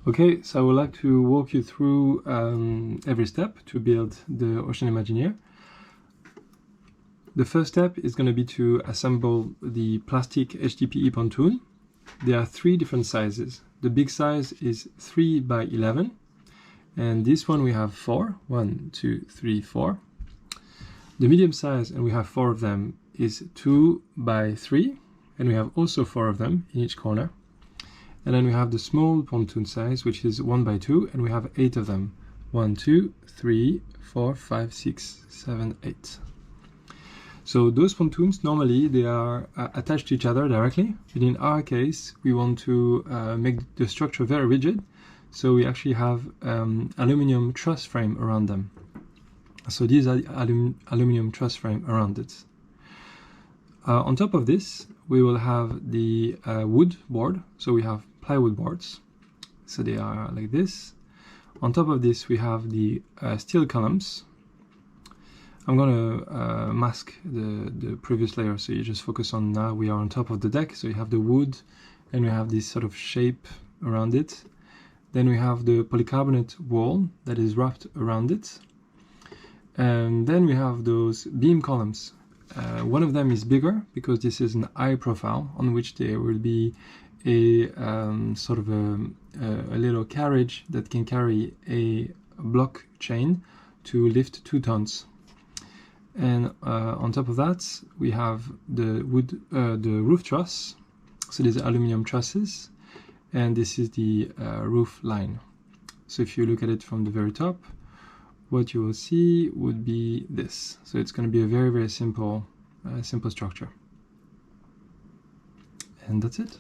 Okay, so I would like to walk you through every step to build the Ocean Imagineer. The first step is going to be to assemble the plastic HDPE pontoon. There are three different sizes. The big size is 3 by 11, and this one we have 4. 1, 2, 3, 4. The medium size, and we have 4 of them, is 2 by 3, and we have also 4 of them in each corner. And then we have the small pontoon size, which is 1 by 2, and we have 8 of them. 1, 2, 3, 4, 5, 6, 7, 8. So those pontoons, normally they are attached to each other directly, but in our case we want to make the structure very rigid, so we actually have aluminum truss frame around them. So these are the aluminum truss frame around it. On top of this we will have the wood board, so we have plywood boards, so they are like this. On top of this we have the steel columns. I'm going to mask the previous layer, so you just focus on now we are on top of the deck. So you have the wood, and we have this sort of shape around it. Then we have the polycarbonate wall that is wrapped around it. And then we have those beam columns. One of them is bigger because this is an eye profile on which there will be a sort of a little carriage that can carry a block chain to lift 2 tons. And on top of that we have the roof truss, so these are aluminum trusses, and this is the roof line. So if you look at it from the very top, what you will see would be this. So it's going to be a very simple structure, and that's it.